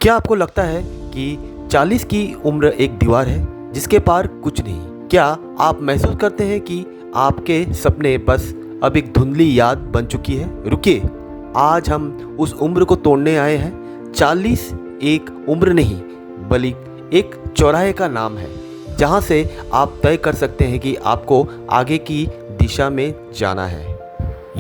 क्या आपको लगता है कि 40 की उम्र एक दीवार है जिसके पार कुछ नहीं? क्या आप महसूस करते हैं कि आपके सपने बस अब एक धुंधली याद बन चुकी है? रुकिए, आज हम उस उम्र को तोड़ने आए हैं। 40 एक उम्र नहीं, बल्कि एक चौराहे का नाम है जहां से आप तय कर सकते हैं कि आपको आगे की दिशा में जाना है।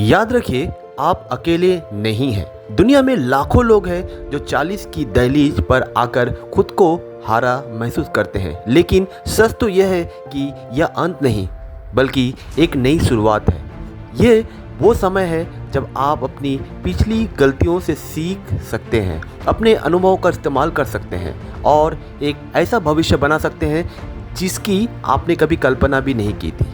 याद रखिए, आप अकेले नहीं हैं। दुनिया में लाखों लोग हैं जो 40 की दहलीज पर आकर खुद को हारा महसूस करते हैं, लेकिन सच तो यह है कि यह अंत नहीं बल्कि एक नई शुरुआत है। यह वो समय है जब आप अपनी पिछली गलतियों से सीख सकते हैं, अपने अनुभवों का इस्तेमाल कर सकते हैं और एक ऐसा भविष्य बना सकते हैं जिसकी आपने कभी कल्पना भी नहीं की थी।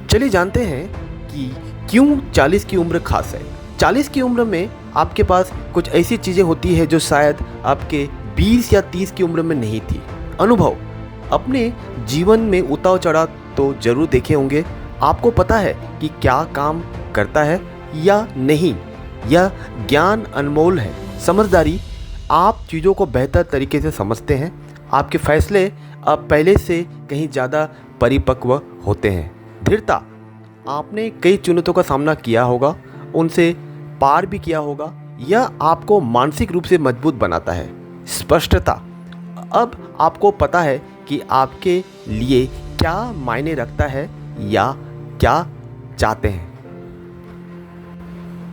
चलिए जानते हैं कि क्यों 40 की उम्र खास है। 40 की उम्र में आपके पास कुछ ऐसी चीज़ें होती है जो शायद आपके 20 या 30 की उम्र में नहीं थी। अनुभव, अपने जीवन में उतार चढ़ाव तो जरूर देखे होंगे। आपको पता है कि क्या काम करता है या नहीं। यह ज्ञान अनमोल है। समझदारी, आप चीज़ों को बेहतर तरीके से समझते हैं। आपके फैसले अब पहले से कहीं ज़्यादा परिपक्व होते हैं। दृढ़ता, आपने कई चुनौतियों का सामना किया होगा, उनसे पार भी किया होगा। यह आपको मानसिक रूप से मजबूत बनाता है। स्पष्टता, अब आपको पता है कि आपके लिए क्या मायने रखता है या क्या चाहते हैं।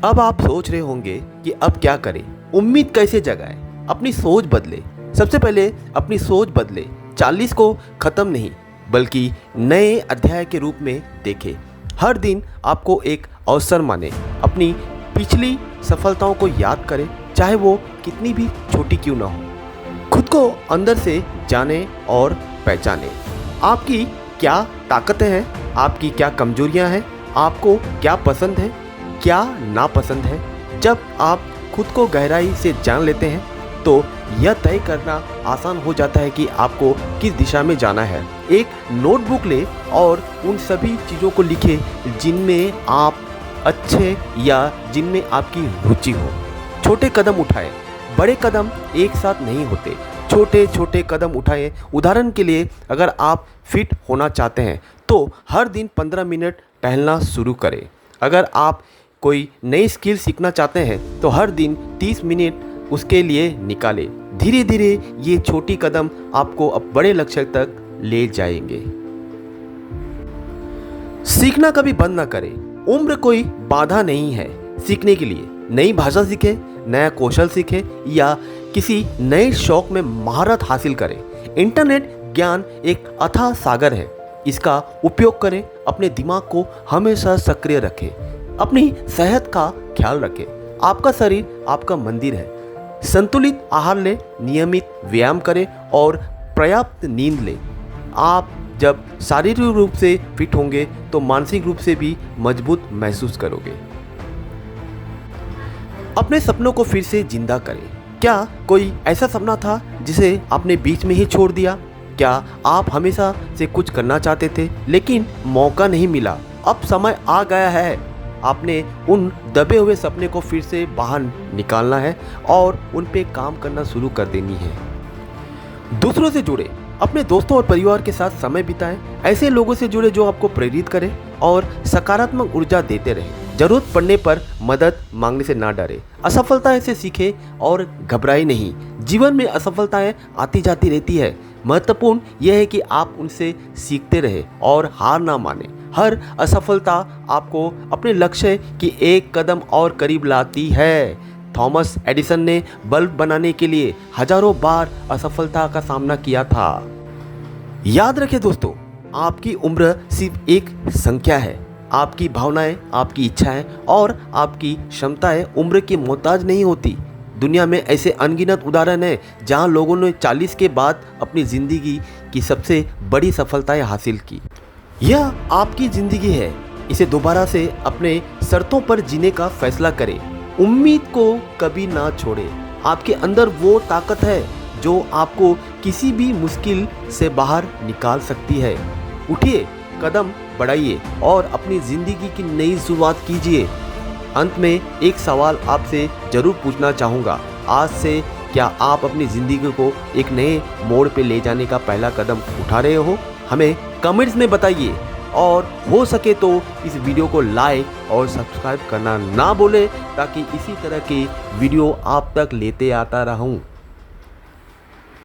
अब आप सोच रहे होंगे कि अब क्या करें, उम्मीद कैसे जगाएं, अपनी सोच बदले। सबसे पहले अपनी सोच बदले। 40 को ख़त्म नहीं बल्कि नए अध्याय के रूप में देखें। हर दिन आपको एक अवसर माने। अपनी पिछली सफलताओं को याद करें, चाहे वो कितनी भी छोटी क्यों ना हो। खुद को अंदर से जाने और पहचाने। आपकी क्या ताकतें हैं, आपकी क्या कमजोरियां हैं, आपको क्या पसंद है, क्या नापसंद है। जब आप खुद को गहराई से जान लेते हैं तो यह तय करना आसान हो जाता है कि आपको किस दिशा में जाना है। एक नोटबुक ले और उन सभी चीज़ों को लिखें जिनमें आप अच्छे या जिनमें आपकी रुचि हो। छोटे कदम उठाएं, बड़े कदम एक साथ नहीं होते। छोटे छोटे कदम उठाएं। उदाहरण के लिए, अगर आप फिट होना चाहते हैं तो हर दिन 15 मिनट टहलना शुरू करें। अगर आप कोई नई स्किल सीखना चाहते हैं तो हर दिन 30 मिनट उसके लिए निकालें। धीरे धीरे ये छोटी कदम आपको अब बड़े लक्ष्य तक ले जाएंगे। सीखना कभी बंद ना करें। उम्र कोई बाधा नहीं है सीखने के लिए। नई भाषा सीखें, नया कौशल सीखें या किसी नए शौक में महारत हासिल करें। इंटरनेट ज्ञान एक अथाह सागर है, इसका उपयोग करें। अपने दिमाग को हमेशा सक्रिय रखें। अपनी सेहत का ख्याल रखें। आपका शरीर आपका मंदिर है। संतुलित आहार लें, नियमित व्यायाम करें और पर्याप्त नींद लें। आप जब शारीरिक रूप से फिट होंगे तो मानसिक रूप से भी मजबूत महसूस करोगे। अपने सपनों को फिर से जिंदा करें। क्या कोई ऐसा सपना था जिसे आपने बीच में ही छोड़ दिया? क्या आप हमेशा से कुछ करना चाहते थे लेकिन मौका नहीं मिला? अब समय आ गया है। आपने उन दबे हुए सपने को फिर से बाहर निकालना है और उन पे काम करना शुरू कर देनी है। दूसरों से जुड़े, अपने दोस्तों और परिवार के साथ समय बिताएं। ऐसे लोगों से जुड़े जो आपको प्रेरित करें और सकारात्मक ऊर्जा देते रहें। जरूरत पड़ने पर मदद मांगने से ना डरे। असफलताएं से सीखें और घबराए नहीं। जीवन में असफलताएं आती जाती रहती है। महत्वपूर्ण यह है कि आप उनसे सीखते रहे और हार ना माने। हर असफलता आपको अपने लक्ष्य की एक कदम और करीब लाती है। थॉमस एडिसन ने बल्ब बनाने के लिए हजारों बार असफलता का सामना किया था। याद रखें दोस्तों, आपकी उम्र सिर्फ एक संख्या है। आपकी भावनाएं, आपकी इच्छाएं और आपकी क्षमताएं उम्र की मोहताज नहीं होती। दुनिया में ऐसे अनगिनत उदाहरण हैं जहां लोगों ने 40 के बाद अपनी ज़िंदगी की सबसे बड़ी सफलताएं हासिल की। यह आपकी ज़िंदगी है। इसे दोबारा से अपने शर्तों पर जीने का फैसला करें। उम्मीद को कभी ना छोड़ें। आपके अंदर वो ताकत है जो आपको किसी भी मुश्किल से बाहर निकाल सकती है। उठिए, कदम बढ़ाइए और अपनी ज़िंदगी की नई शुरुआत कीजिए। अंत में एक सवाल आपसे जरूर पूछना चाहूँगा। आज से क्या आप अपनी ज़िंदगी को एक नए मोड़ पे ले जाने का पहला कदम उठा रहे हो? हमें कमेंट्स में बताइए और हो सके तो इस वीडियो को लाइक और सब्सक्राइब करना ना भूलें ताकि इसी तरह की वीडियो आप तक लेते आता रहूं।